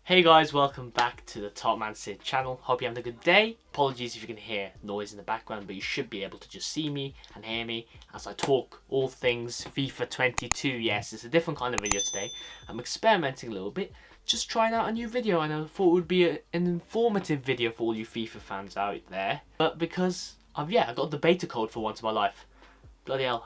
Hey guys, welcome back to the Top Man Sid channel. Hope you're having a good day. Apologies if you can hear noise in the background, but you should be able to just see me and hear me as I talk all things FIFA 22. Yes, it's a different kind of video today. I'm experimenting a little bit, just trying out a new video, and I thought it would be an informative video for all you FIFA fans out there. But because I got the beta code for once in my life. Bloody hell,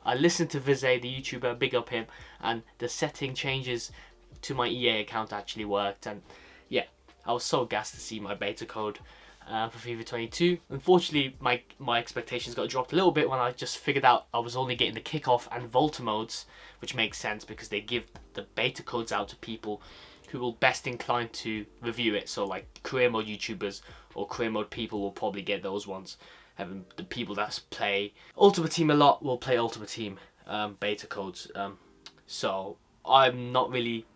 I listened to Vize, the YouTuber, big up him, and the setting changes to my EA account actually worked, and yeah, I was so gassed to see my beta code for FIFA 22. Unfortunately, my expectations got dropped a little bit when I just figured out I was only getting the kickoff and Volta modes, which makes sense because they give the beta codes out to people who will best inclined to review it. So like career mode YouTubers or career mode people will probably get those ones. Having the people that play Ultimate Team a lot will play Ultimate Team beta codes. So I'm not really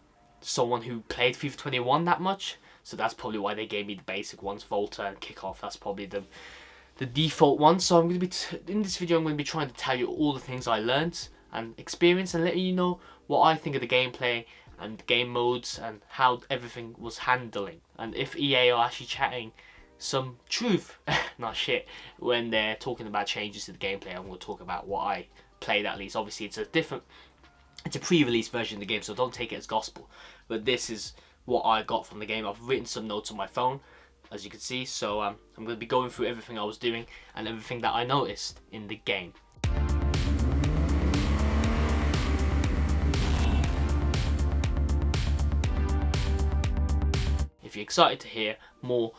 someone who played FIFA 21 that much, so that's probably why they gave me the basic ones, Volta and Kickoff. That's probably the default one. So I'm going to be in this video I'm going to be trying to tell you all the things I learned and experienced, and letting you know what I think of the gameplay and game modes and how everything was handling, and if EA are actually chatting some truth, not shit, when they're talking about changes to the gameplay. I'm going to talk about what I played at least. Obviously it's a pre-release version of the game, so don't take it as gospel. But this is what I got from the game. I've written some notes on my phone, as you can see. So I'm going to be going through everything I was doing and everything that I noticed in the game. If you're excited to hear more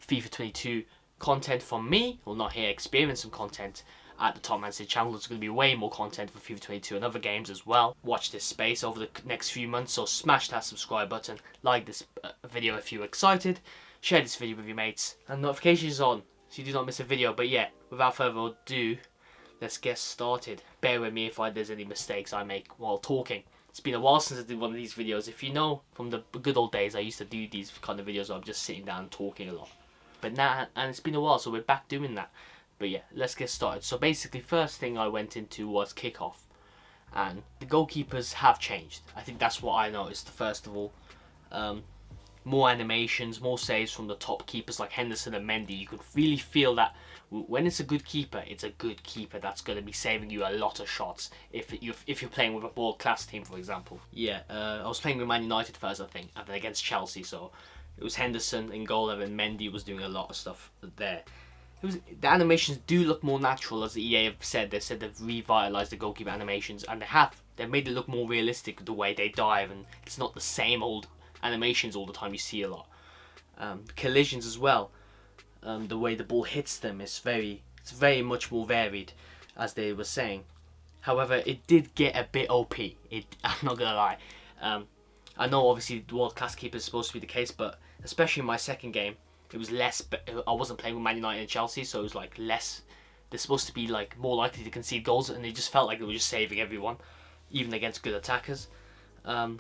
FIFA 22 content from me, or not here, experience some content at the Top Man Sid channel, there's going to be way more content for FIFA 22 and other games as well. Watch this space over the next few months, so smash that subscribe button, like this video if you're excited, share this video with your mates, and notifications on so you do not miss a video. But yeah, without further ado, let's get started. Bear with me if there's any mistakes I make while talking. It's been a while since I did one of these videos. If you know from the good old days, I used to do these kind of videos where I'm just sitting down and talking a lot. But now, and it's been a while, so we're back doing that. But yeah, let's get started. So basically, first thing I went into was kickoff, and the goalkeepers have changed. I think that's what I noticed first of all. More animations, more saves from the top keepers like Henderson and Mendy. You could really feel that when it's a good keeper, it's a good keeper that's going to be saving you a lot of shots. If you're playing with a world-class team, for example. Yeah, I was playing with Man United first, I think, and then against Chelsea. So it was Henderson in goal, and then Mendy was doing a lot of stuff there. The animations do look more natural, as the EA have said. They said they've revitalised the goalkeeper animations, and they've made it look more realistic the way they dive, and it's not the same old animations all the time you see a lot. Collisions as well, the way the ball hits them is it's very much more varied, as they were saying. However, it did get a bit OP. I'm not gonna lie. I know obviously the world class keeper is supposed to be the case, but especially in my second game, it was less. I wasn't playing with Man United and Chelsea, so it was like less. They're supposed to be like more likely to concede goals, and they just felt like they were just saving everyone, even against good attackers. But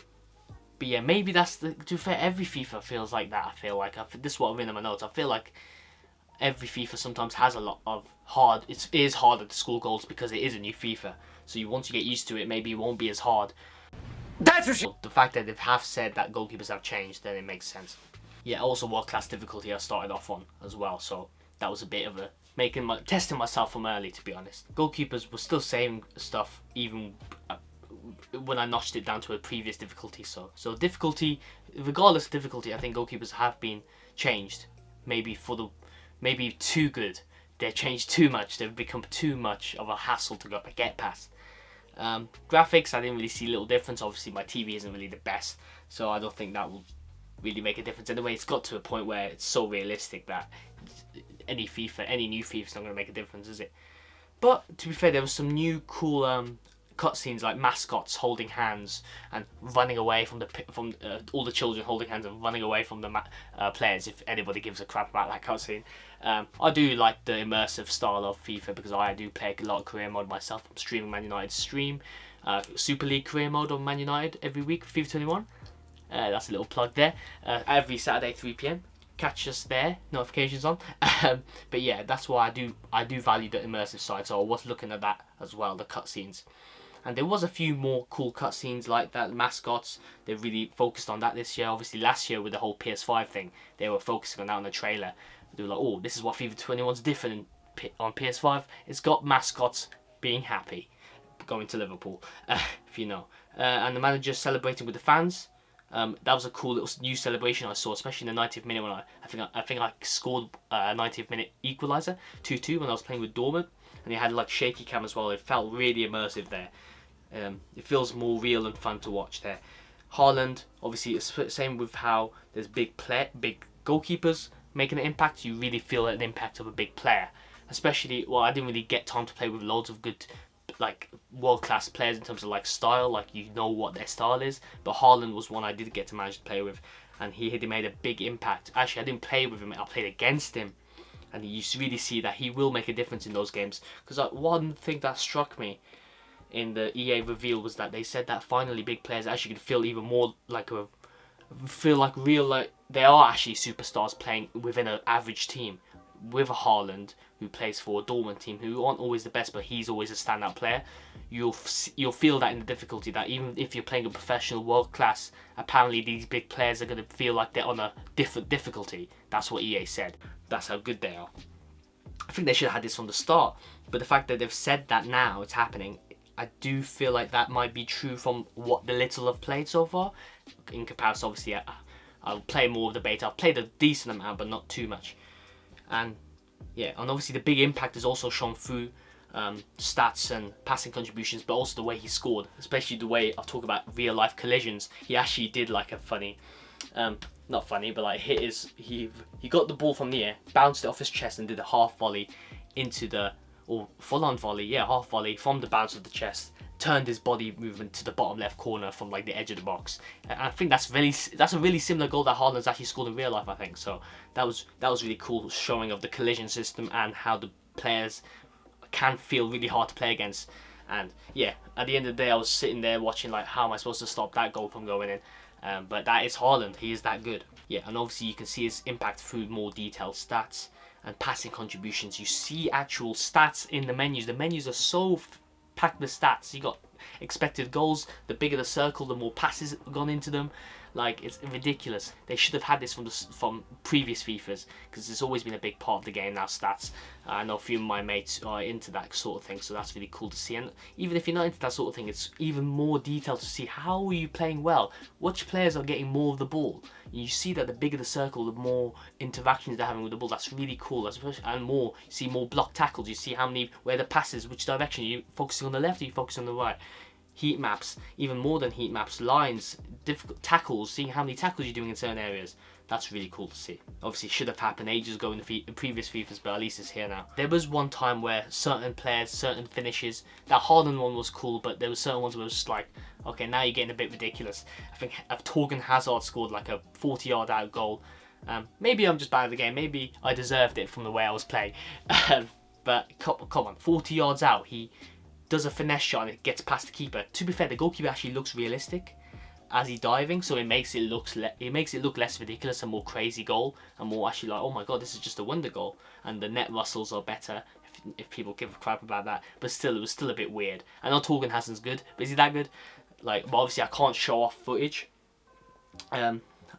yeah, maybe that's to be fair, every FIFA feels like that. I feel like this is what I've written in my notes. I feel like every FIFA sometimes has a lot of hard. It is harder to score goals because it is a new FIFA. So once you get used to it, maybe it won't be as hard. That's for sure. The fact that they have said that goalkeepers have changed, then it makes sense. Yeah, also world class difficulty I started off on as well, so that was a bit of a testing myself from early, to be honest. Goalkeepers were still saying stuff even when I notched it down to a previous difficulty. So difficulty, regardless of difficulty, I think goalkeepers have been changed. Maybe too good. They've changed too much. They've become too much of a hassle to get past. Graphics, I didn't really see a little difference. Obviously, my TV isn't really the best, so I don't think that will really make a difference. Anyway, it's got to a point where it's so realistic that any new FIFA is not going to make a difference, is it? But to be fair, there was some new cool cutscenes, like mascots holding hands and running away from all the children holding hands and running away from the players. If anybody gives a crap about that cutscene, I do like the immersive style of FIFA because I do play a lot of career mode myself. I'm streaming Man United stream, Super League career mode on Man United every week for FIFA 21. That's a little plug there. Every Saturday 3 PM. Catch us there. Notifications on. But yeah, that's why I do value the immersive side. So I was looking at that as well, the cutscenes. And there was a few more cool cutscenes like that. Mascots, they really focused on that this year. Obviously last year with the whole PS5 thing, they were focusing on that in the trailer. They were like, oh, this is what FIFA 21's different on PS5. It's got mascots being happy, going to Liverpool, if you know. And the manager celebrating with the fans. That was a cool little new celebration I saw, especially in the 90th minute when I think I scored a 90th minute equaliser 2-2 when I was playing with Dortmund, and they had like shaky cam as well. It felt really immersive there. It feels more real and fun to watch there. Haaland, obviously, it's the same with how there's big goalkeepers making an impact. You really feel an impact of a big player. Especially, well, I didn't really get time to play with loads of good, like, world-class players in terms of, like, style. Like, you know what their style is. But Haaland was one I did get to manage to play with. And he made a big impact. Actually, I didn't play with him. I played against him. And you really see that he will make a difference in those games. Because one thing that struck me in the EA reveal was that they said that finally big players actually could feel even more like real, like they are actually superstars playing within an average team. With a Haaland who plays for a Dortmund team who aren't always the best, but he's always a standout player, you'll feel that in the difficulty, that even if you're playing a professional world class, apparently these big players are going to feel like they're on a different difficulty. That's what EA said. That's how good they are. I think they should have had this from the start, but the fact that they've said that now it's happening, I do feel like that might be true from what the little I've played so far. In comparison, obviously, I'll play more of the beta. I've played a decent amount, but not too much. And yeah, and obviously the big impact is also shown through stats and passing contributions, but also the way he scored, especially the way I'll talk about real life collisions. He actually did like a funny, not funny, but like he got the ball from the air, bounced it off his chest, and did a half volley into the, or full on volley, yeah, half volley from the bounce of the chest. Turned his body movement to the bottom left corner from like the edge of the box. And I think that's a really similar goal that Haaland's actually scored in real life, I think. So that was really cool, showing of the collision system and how the players can feel really hard to play against. And yeah, at the end of the day, I was sitting there watching like, how am I supposed to stop that goal from going in? But that is Haaland. He is that good. Yeah, and obviously you can see his impact through more detailed stats and passing contributions. You see actual stats in the menus. The menus are so packed with stats. You got expected goals. The bigger the circle, the more passes gone into them. Like, it's ridiculous. They should have had this from previous FIFAs, because it's always been a big part of the game now, stats. I know a few of my mates are into that sort of thing, so that's really cool to see. And even if you're not into that sort of thing, it's even more detailed to see how are you playing well, which players are getting more of the ball. You see that the bigger the circle, the more interactions they're having with the ball. That's really cool. And more, you see more block tackles. You see where the passes, which direction. Are you focusing on the left or are you focusing on the right? Heat maps, even more than heat maps, lines, difficult tackles, seeing how many tackles you're doing in certain areas. That's really cool to see. Obviously, it should have happened ages ago in the previous FIFAs, but at least it's here now. There was one time where certain players, certain finishes, that Haaland one was cool, but there were certain ones where it was just like, okay, now you're getting a bit ridiculous. I think Torgan Hazard scored like a 40-yard out goal. Maybe I'm just bad at the game. Maybe I deserved it from the way I was playing. But come on, 40 yards out, he does a finesse shot and it gets past the keeper. To be fair, the goalkeeper actually looks realistic as he's diving, so it makes it look less ridiculous, a more crazy goal, and more actually like, oh my god, this is just a wonder goal. And the net rustles are better if people give a crap about that. But still, it was still a bit weird. I know Torgan Hazard's good, but is he that good? Like, but obviously I can't show off footage.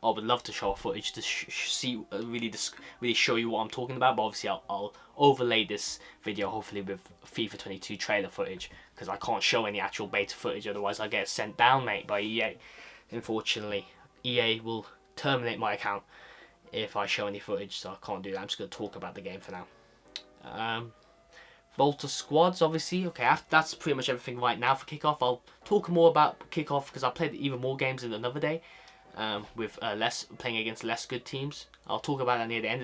I would love to show off footage to really show you what I'm talking about, but obviously I'll overlay this video hopefully with FIFA 22 trailer footage, because I can't show any actual beta footage, otherwise I get sent down, mate, by EA. Unfortunately, EA will terminate my account if I show any footage, so I can't do that. I'm just going to talk about the game for now. Volta squads, obviously. Okay, that's pretty much everything right now for kickoff. I'll talk more about kickoff because I played even more games in another day. With playing against less good teams. I'll talk about that near the end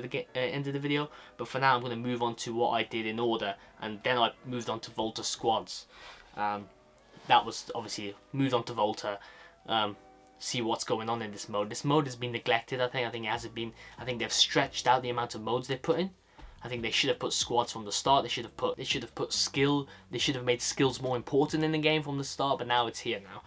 of the video, but for now I'm going to move on to what I did in order, and then I moved on to Volta squads. That was obviously moved on to Volta, see what's going on in this mode. This mode has been neglected, I think it hasn't been. I think they've stretched out the amount of modes they put in. I think they should have put squads from the start. They should have put skill. They should have made skills more important in the game from the start, but now it's here now.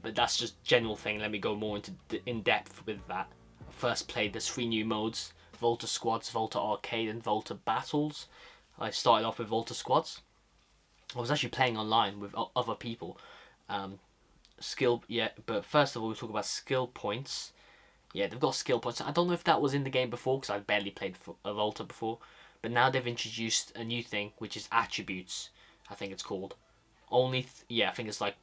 But that's just general thing. Let me go more in depth with that. First played, there's 3 new modes: Volta Squads, Volta Arcade, and Volta Battles. I started off with Volta Squads. I was actually playing online with other people. But first of all, we talk about skill points. Yeah, they've got skill points. I don't know if that was in the game before, because I've barely played Volta before. But now they've introduced a new thing, which is attributes, I think it's called. I think it's like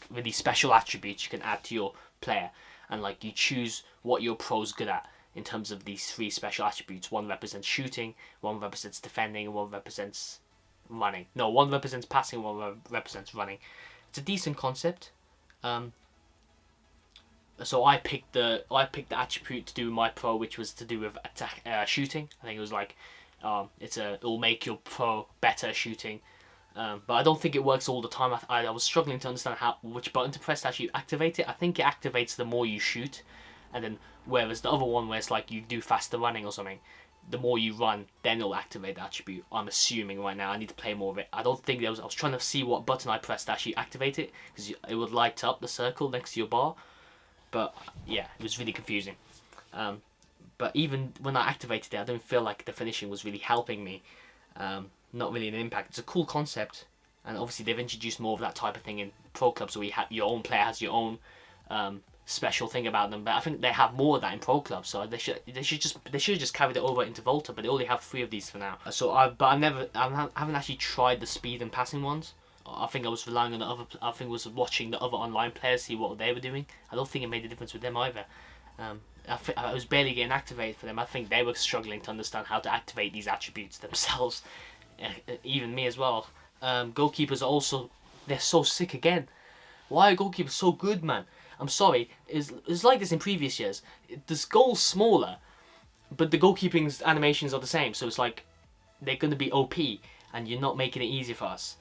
really special attributes you can add to your player. And like you choose what your pro's good at in terms of these 3 special attributes. One represents shooting, one represents defending, and one represents running. No, one represents passing, one represents running. It's a decent concept. So I picked the attribute to do with my pro, which was to do with shooting. I think it was like it'll make your pro better shooting. But I don't think it works all the time. I was struggling to understand which button to press to actually activate it. I think it activates the more you shoot, and then whereas the other one where it's like you do faster running or something, the more you run, then it'll activate the attribute. I'm assuming right now. I need to play more of it. I don't think I was trying to see what button I pressed to actually activate it, because it would light up the circle next to your bar. But yeah, it was really confusing. But even when I activated it, I don't feel like the finishing was really helping me. Not really an impact. It's a cool concept, and obviously they've introduced more of that type of thing in pro clubs, where your own player has your own special thing about them. But I think they have more of that in pro clubs, so they should just carried it over into Volta. But they only have 3 of these for now. I haven't actually tried the speed and passing ones. I think I was relying on I think I was watching the other online players, see what they were doing. I don't think it made a difference with them either. I was barely getting activated for them. I think they were struggling to understand how to activate these attributes themselves. Even me as well. Goalkeepers are also, they're so sick again. Why are goalkeepers so good, man? I'm sorry, it's like this in previous years. This goal's smaller, but the goalkeeping's animations are the same. So it's like they're going to be OP, and you're not making it easy for us.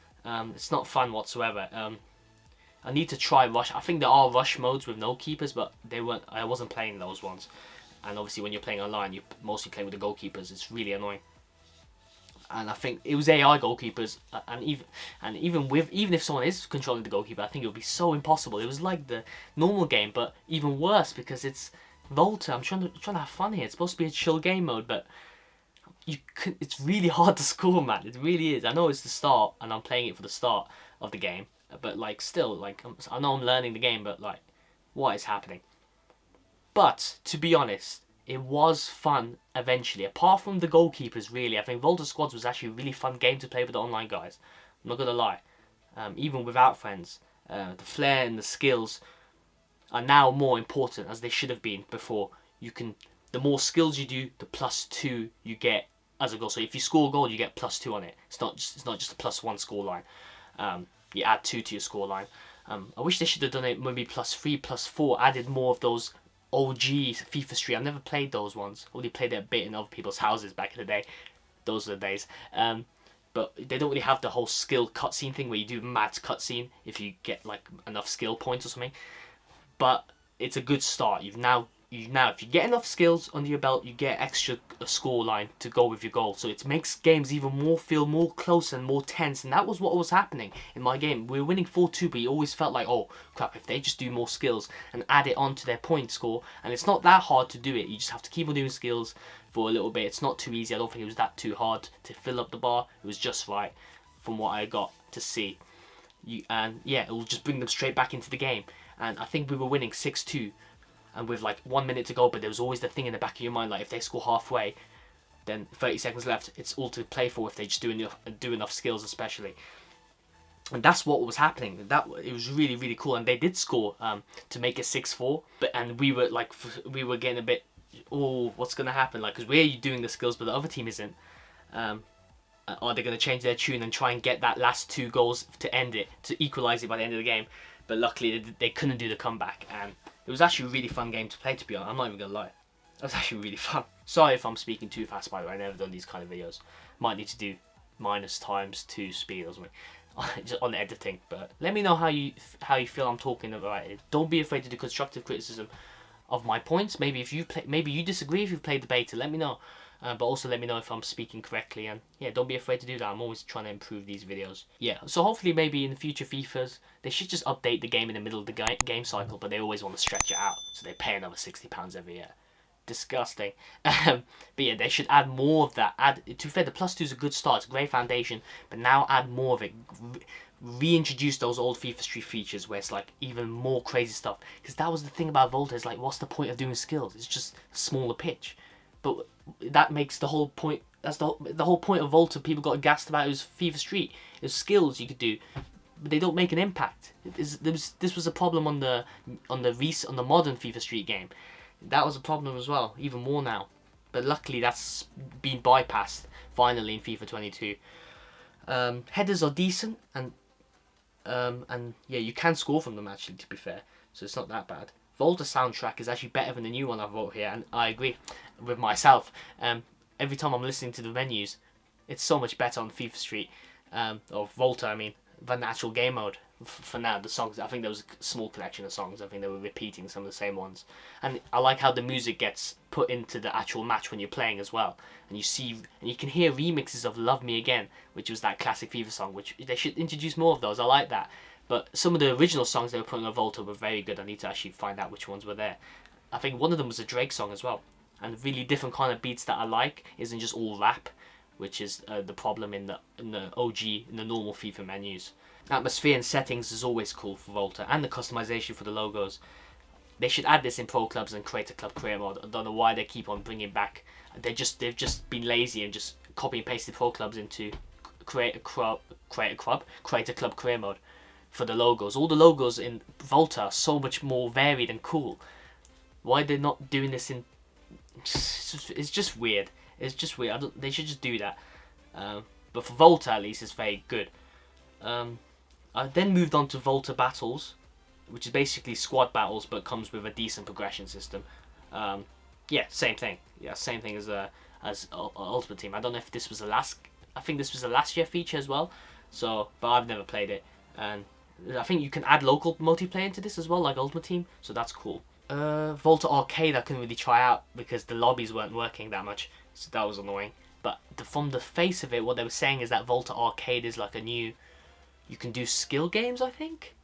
It's not fun whatsoever. I need to try rush. I think there are rush modes with no keepers, but I wasn't playing those ones. And obviously, when you're playing online, you're mostly playing with the goalkeepers. It's really annoying. And I think it was AI goalkeepers, and even if someone is controlling the goalkeeper, I think it would be so impossible. It was like the normal game, but even worse because it's Volta. I'm trying to have fun here. It's supposed to be a chill game mode, but it's really hard to score, man. It really is. I know it's the start, and I'm playing it for the start of the game, but like still, like I know I'm learning the game, but like, what is happening? But to be honest, it was fun eventually. Apart from the goalkeepers, really, I think Volta Squads was actually a really fun game to play with the online guys. I'm not gonna lie. Even without friends, the flair and the skills are now more important, as they should have been before. The more skills you do, the +2 you get as a goal. So if you score a goal, you get +2 on it. It's not just a +1 score line. You add 2 to your score line. I wish they should have done it maybe +3, +4, added more of those OG FIFA Street. I've never played those ones. Only played it a bit in other people's houses back in the day. Those are the days. But they don't really have the whole skill cutscene thing where you do mad cutscene if you get like enough skill points or something. But it's a good start. If you get enough skills under your belt, you get extra score line to go with your goal. So it makes games even feel more close and more tense. And that was what was happening in my game. We were winning 4-2, but you always felt like, oh crap, if they just do more skills and add it onto their point score. And it's not that hard to do it. You just have to keep on doing skills for a little bit. It's not too easy. I don't think it was that too hard to fill up the bar. It was just right from what I got to see. And yeah, it will just bring them straight back into the game. And I think we were winning 6-2. And with like 1 minute to go, but there was always the thing in the back of your mind, like if they score halfway, then 30 seconds left, it's all to play for if they just do enough skills, especially. And that's what was happening. It was really, really cool, and they did score to make it 6-4. And we were getting a bit, oh, what's gonna happen? Like, because we're doing the skills, but the other team isn't. Are they gonna change their tune and try and get that last 2 goals to end it, to equalise it by the end of the game? But luckily, they couldn't do the comeback, and it was actually a really fun game to play, to be honest. I'm not even going to lie. It was actually really fun. Sorry if I'm speaking too fast, by the way. I've never done these kind of videos. Might need to do -2 speed or something just on the editing. But let me know how you feel I'm talking about it. Don't be afraid to do constructive criticism of my points. Maybe you disagree if you've played the beta. Let me know. But also let me know if I'm speaking correctly, and yeah, don't be afraid to do that. I'm always trying to improve these videos. Yeah, so hopefully maybe in the future FIFAs, they should just update the game in the middle of the game cycle, but they always want to stretch it out, so they pay another £60 every year. disgusting. But yeah, they should add more of that. To be fair, the +2 is a good start. It's a great foundation, but now add more of it. Reintroduce those old FIFA Street features where it's like even more crazy stuff. Because that was the thing about Volta. Is like, what's the point of doing skills? It's just a smaller pitch. But that makes the whole point. That's the whole point of Volta. People got gassed about it was FIFA Street. It was skills you could do, but they don't make an impact. This was a problem on the modern FIFA Street game. That was a problem as well, even more now. But luckily that's been bypassed finally in FIFA 22. Headers are decent and yeah, you can score from them actually, to be fair. So it's not that bad. Volta soundtrack is actually better than the new one I wrote here, and I agree with myself. Every time I'm listening to the menus, it's so much better on FIFA Street, or Volta, I mean, than the actual game mode. For now, the songs, I think there was a small collection of songs. I think they were repeating some of the same ones. And I like how the music gets put into the actual match when you're playing as well. And you can hear remixes of Love Me Again, which was that classic FIFA song, which they should introduce more of those. I like that. But some of the original songs they were putting on Volta were very good. I need to actually find out which ones were there. I think one of them was a Drake song as well. And really different kind of beats that I like isn't just all rap, which is the problem in the normal FIFA menus. Atmosphere and settings is always cool for Volta, and the customization for the logos. They should add this in Pro Clubs and Create a Club Career Mode. I don't know why they keep on bringing back. They've just been lazy and just copy and pasted Pro Clubs into Create a Club Career Mode for the logos. All the logos in Volta are so much more varied and cool. Why they're not doing this in? It's just weird. It's just weird. They should just do that. But for Volta at least, it's very good. I then moved on to Volta Battles, which is basically squad battles but comes with a decent progression system. Yeah, same thing. Yeah, same thing as Ultimate Team. I don't know if this was the last. I think this was a last year feature as well. So, but I've never played it, and I think you can add local multiplayer into this as well, like Ultimate Team. So that's cool. Volta Arcade I couldn't really try out because the lobbies weren't working that much, so that was annoying. But from the face of it, what they were saying is that Volta Arcade is like a new. You can do skill games, I think.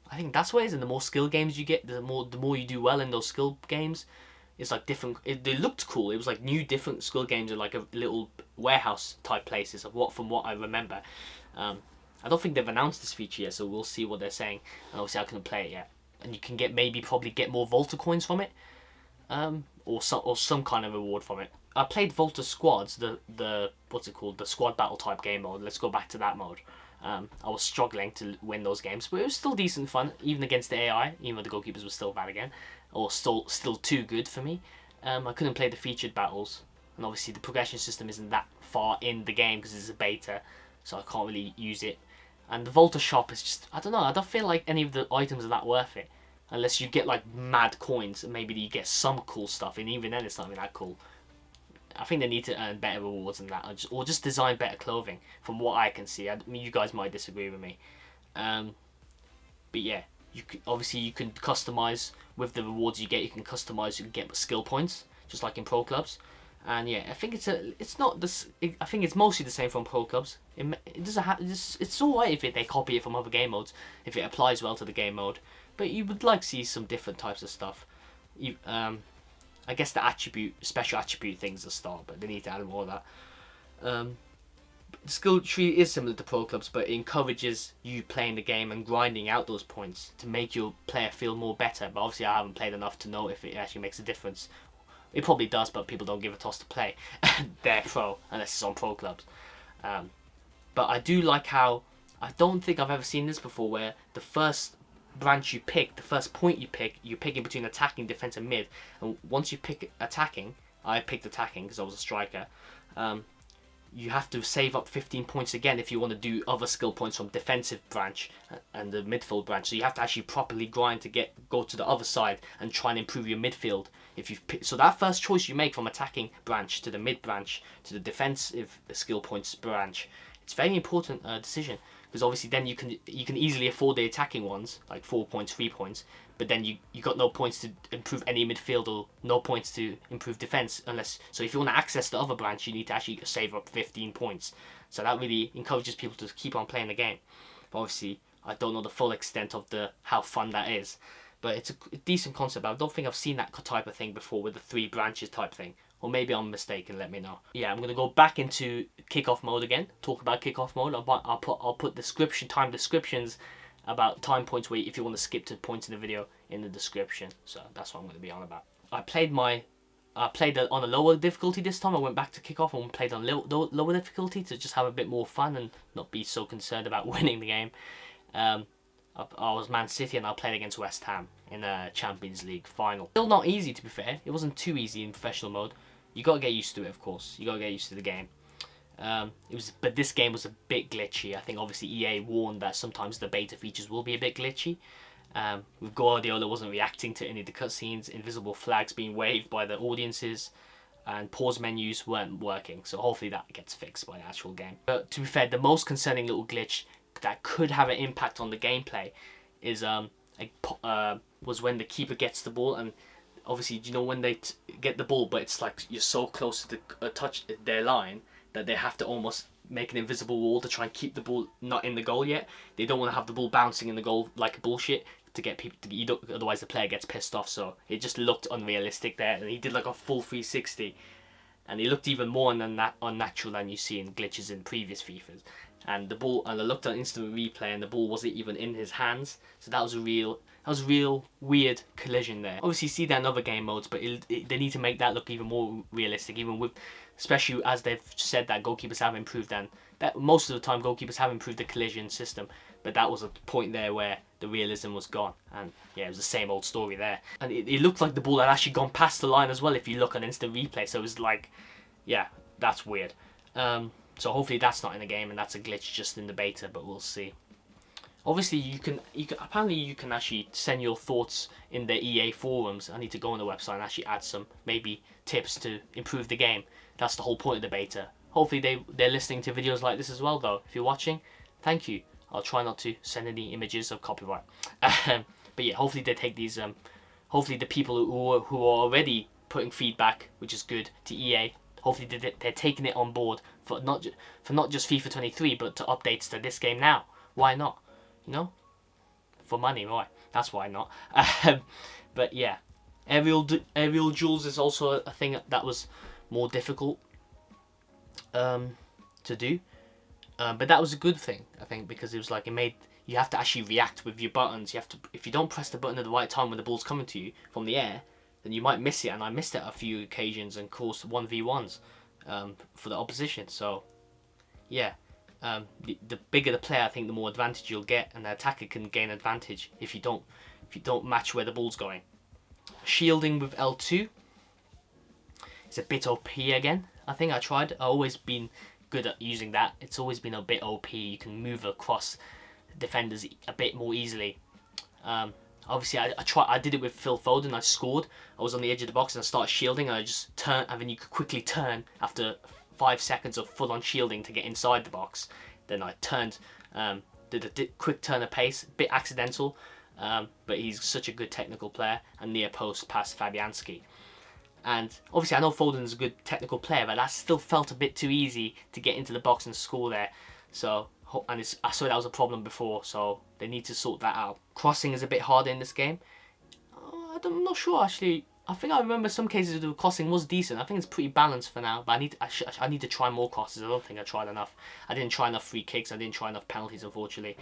I think that's what it is, and the more skill games you get, the more you do well in those skill games. It's like different. They looked cool. It was like new, different skill games in like a little warehouse type places. From what I remember. I don't think they've announced this feature yet, so we'll see what they're saying. And obviously, I couldn't play it yet. And you can probably get more Volta coins from it, or some kind of reward from it. I played Volta Squads, the what's it called, the squad battle type game mode. Let's go back to that mode. I was struggling to win those games, but it was still decent fun, even against the AI, even though the goalkeepers were still bad again, or still too good for me. I couldn't play the featured battles, and obviously the progression system isn't that far in the game because it's a beta, so I can't really use it. And the Volta shop is just, I don't know, I don't feel like any of the items are that worth it, unless you get like mad coins, and maybe you get some cool stuff, and even then it's not even that cool. I think they need to earn better rewards than that, or just design better clothing. From what I can see, I mean, you guys might disagree with me, but yeah, you can customize with the rewards you get. You can customize. You can get skill points, just like in Pro Clubs, and yeah, I think it's not this. I think it's mostly the same from Pro Clubs. It doesn't have. It's alright if they copy it from other game modes, if it applies well to the game mode. But you would like to see some different types of stuff. I guess the special attribute things are start, but they need to add more of that. The skill tree is similar to Pro Clubs, but it encourages you playing the game and grinding out those points to make your player feel more better. But obviously I haven't played enough to know if it actually makes a difference. It probably does, but people don't give a toss to play. They're pro, unless it's on Pro Clubs. But I do like how, I don't think I've ever seen this before, where the first branch you pick, the first point you pick in between attacking, defense and mid, and once you pick attacking, I picked attacking because I was a striker, you have to save up 15 points again if you want to do other skill points from defensive branch and the midfield branch, so you have to actually properly grind to go to the other side and try and improve your midfield. So that first choice you make from attacking branch to the mid branch to the defensive skill points branch, it's a very important decision. Because obviously then you can easily afford the attacking ones, like 4 points, 3 points, but then you got no points to improve any midfield or no points to improve defense so if you want to access the other branch, you need to actually save up 15 points. So that really encourages people to keep on playing the game. But obviously I don't know the full extent of how fun that is. but it's a decent concept. I don't think I've seen that type of thing before with the 3 branches type thing. Or maybe I'm mistaken, let me know. Yeah, I'm going to go back into kickoff mode again, talk about kickoff mode. I'll put time descriptions about time points where if you want to skip to points in the video in the description. So that's what I'm going to be on about. I played on a lower difficulty this time. I went back to kickoff and played on lower difficulty to just have a bit more fun and not be so concerned about winning the game. I was Man City and I played against West Ham in a Champions League final. Still not easy, to be fair. It wasn't too easy in professional mode. You got to get used to it, of course. You got to get used to the game. But this game was a bit glitchy. I think obviously EA warned that sometimes the beta features will be a bit glitchy. With Guardiola wasn't reacting to any of the cutscenes, invisible flags being waved by the audiences, and pause menus weren't working. So hopefully that gets fixed by the actual game. But to be fair, the most concerning little glitch that could have an impact on the gameplay is was when the keeper gets the ball, and obviously you know when they get the ball, but it's like you're so close to the touch their line that they have to almost make an invisible wall to try and keep the ball not in the goal yet. They don't want to have the ball bouncing in the goal like bullshit to get people to, otherwise the player gets pissed off. So it just looked unrealistic there, and he did like a full 360, and he looked even more unnatural than you see in glitches in previous FIFAs. And the ball, and I looked at instant replay, and the ball wasn't even in his hands. So that was a real weird collision there. Obviously, you see that in other game modes, but they need to make that look even more realistic. Even with, especially as they've said that goalkeepers have improved, and that most of the time goalkeepers have improved the collision system. But that was a point there where the realism was gone, and yeah, it was the same old story there. And it looked like the ball had actually gone past the line as well if you look on instant replay. So it was like, yeah, that's weird. So hopefully that's not in the game and that's a glitch just in the beta, but we'll see. Obviously you can actually send your thoughts in the EA forums. I need to go on the website and actually add some maybe tips to improve the game. That's the whole point of the beta. Hopefully they're listening to videos like this as well though. If you're watching, thank you. I'll try not to send any images of copyright. But yeah, hopefully they take these hopefully the people who are already putting feedback, which is good, to EA, hopefully they're taking it on board for not just FIFA 23, but to updates to this game now. Why not? You know, for money, right? That's why not. But yeah, aerial duels is also a thing that was more difficult to do, but that was a good thing, I think, because it was like you have to actually react with your buttons. You have to, if you don't press the button at the right time when the ball's coming to you from the air, then you might miss it. And I missed it a few occasions and caused 1v1s for the opposition. So yeah, the bigger the player, I think the more advantage you'll get, and the attacker can gain advantage if you don't match where the ball's going. Shielding with L2 is a bit OP again. I think I've always been good at using that. It's always been a bit OP. You can move across defenders a bit more easily. Obviously I did it with Phil Foden. I scored. I was on the edge of the box and I started shielding, and I just turned, and then you could quickly turn after 5 seconds of full on shielding to get inside the box. Then I turned, did a quick turn of pace, a bit accidental, but he's such a good technical player, and near post past Fabianski. And obviously I know Foden's a good technical player, but that still felt a bit too easy to get into the box and score there. So, and I saw that was a problem before, so they need to sort that out. Crossing is a bit harder in this game. I'm not sure actually. I think I remember some cases the crossing was decent. I think it's pretty balanced for now, but I need to try more crosses. I don't think I tried enough. I didn't try enough free kicks. I didn't try enough penalties, unfortunately.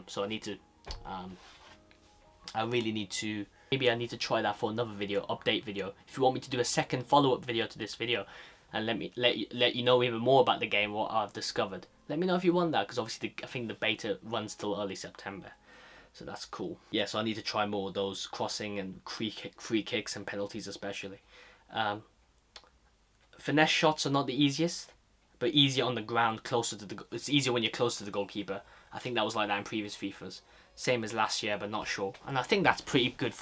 So I need to. I really need to. Maybe I need to try that for another video, update video. If you want me to do a second follow-up video to this video, and let you know even more about the game, what I've discovered. Let me know if you want that, because obviously I think the beta runs till early September. So that's cool. Yeah, so I need to try more of those crossing and free kicks and penalties especially. Finesse shots are not the easiest, but easier on the ground, closer to the. It's easier when you're close to the goalkeeper. I think that was like that in previous FIFAs. Same as last year, but not sure. And I think that's pretty good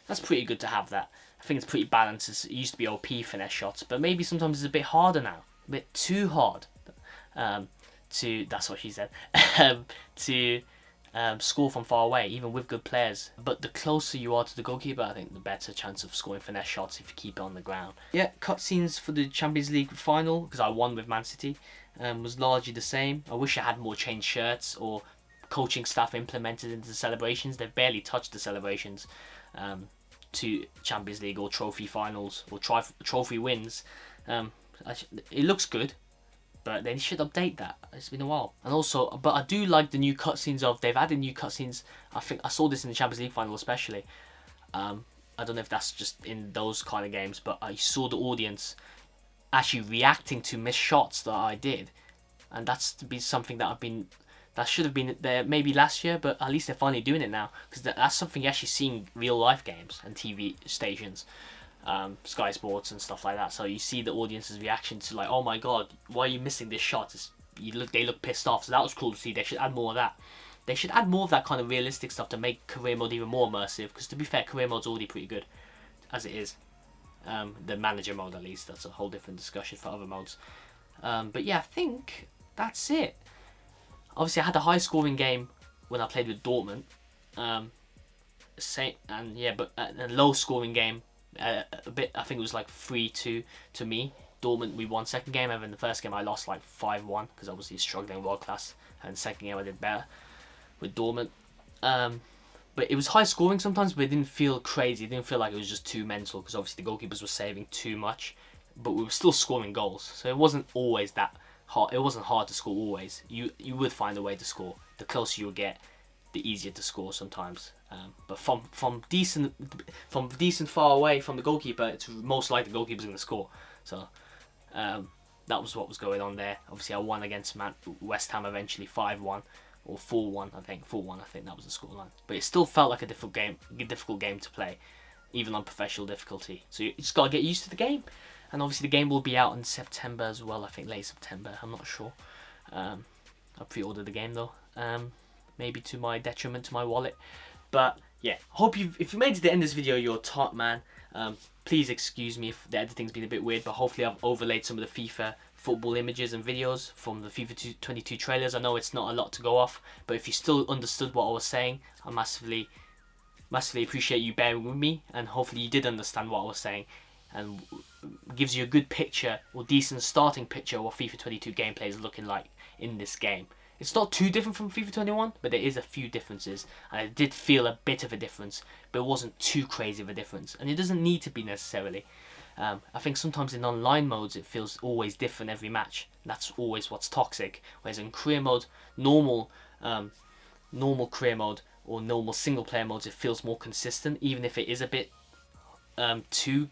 that's pretty good to have that. I think it's pretty balanced. It used to be OP finesse shots, but maybe sometimes it's a bit harder now. A bit too hard. That's what she said. To score from far away, even with good players. But the closer you are to the goalkeeper, I think the better chance of scoring finesse shots if you keep it on the ground. Yeah, cutscenes for the Champions League final, because I won with Man City, was largely the same. I wish I had more changed shirts or coaching staff implemented into the celebrations. They've barely touched the celebrations to Champions League or trophy finals or trophy wins. It looks good, but they should update that. It's been a while. And also, but I do like the new cutscenes they've added new cutscenes. I think I saw this in the Champions League final especially. I don't know if that's just in those kind of games, but I saw the audience actually reacting to missed shots that I did, and that's to be something that should have been there maybe last year, but at least they're finally doing it now, because that's something you actually see in real life games and TV stations, Sky Sports and stuff like that. So you see the audience's reaction to like, oh my god, why are you missing this shot? They look pissed off. So that was cool to see. They should add more of that. They should add more of that kind of realistic stuff to make career mode even more immersive, because to be fair, career mode's already pretty good as it is. The manager mode, at least, that's a whole different discussion for other modes. But yeah, I think that's it. Obviously, I had a high scoring game when I played with Dortmund. But a low scoring game, a bit. I think it was like 3-2 to me. Dortmund, we won second game, and in the first game I lost like 5-1 because obviously struggling world class. And the second game I did better with Dortmund. But it was high scoring sometimes, but it didn't feel crazy. It didn't feel like it was just too mental, because obviously the goalkeepers were saving too much, but we were still scoring goals. So it wasn't always that hard. It wasn't hard to score always. You would find a way to score. The closer you get, the easier to score sometimes. But from decent far away from the goalkeeper, it's most likely the goalkeeper's going to score. So that was what was going on there. Obviously, I won against West Ham eventually 5-1. Or 4-1, I think. 4-1, I think that was the scoreline. But it still felt like a difficult game to play, even on professional difficulty. So you just got to get used to the game. And obviously the game will be out in September as well. I think late September. I'm not sure. I pre-ordered the game though. Maybe to my detriment to my wallet. But yeah, hope if you made it to the end of this video, you're a top man. Please excuse me if the editing's been a bit weird, but hopefully I've overlaid some of the FIFA football images and videos from the FIFA 22 trailers. I know it's not a lot to go off, but if you still understood what I was saying, I massively appreciate you bearing with me, and hopefully you did understand what I was saying, and gives you a good picture, or decent starting picture, of what FIFA 22 gameplay is looking like in this game. It's not too different from FIFA 21, but there is a few differences, and it did feel a bit of a difference, but it wasn't too crazy of a difference, and it doesn't need to be necessarily. I think sometimes in online modes it feels always different every match. That's always what's toxic. Whereas in career mode, normal career mode or normal single player modes, it feels more consistent, even if it is a bit too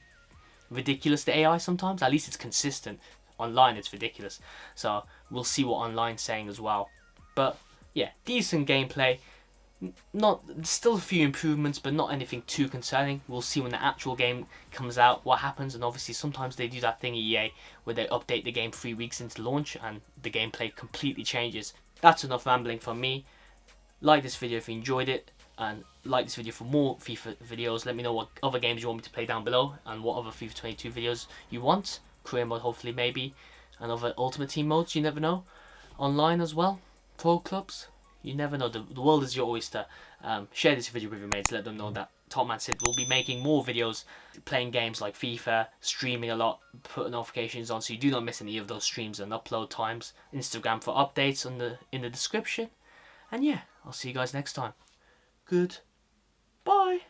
ridiculous to AI sometimes. At least it's consistent. Online it's ridiculous. So we'll see what online's saying as well. But yeah, decent gameplay. Still a few improvements, but not anything too concerning. We'll see when the actual game comes out what happens, and obviously sometimes they do that thing at EA where they update the game 3 weeks into launch and the gameplay completely changes. That's enough rambling from me. Like this video if you enjoyed it, and like this video for more FIFA videos. Let me know what other games you want me to play down below, and what other FIFA 22 videos you want. Career mode hopefully, maybe, and other Ultimate Team modes, you never know. Online as well, pro clubs. You never know. The world is your oyster. Share this video with your mates. Let them know that Topman Sid will be making more videos, playing games like FIFA, streaming a lot, put notifications on so you do not miss any of those streams and upload times. Instagram for updates in the description. And yeah, I'll see you guys next time. Goodbye.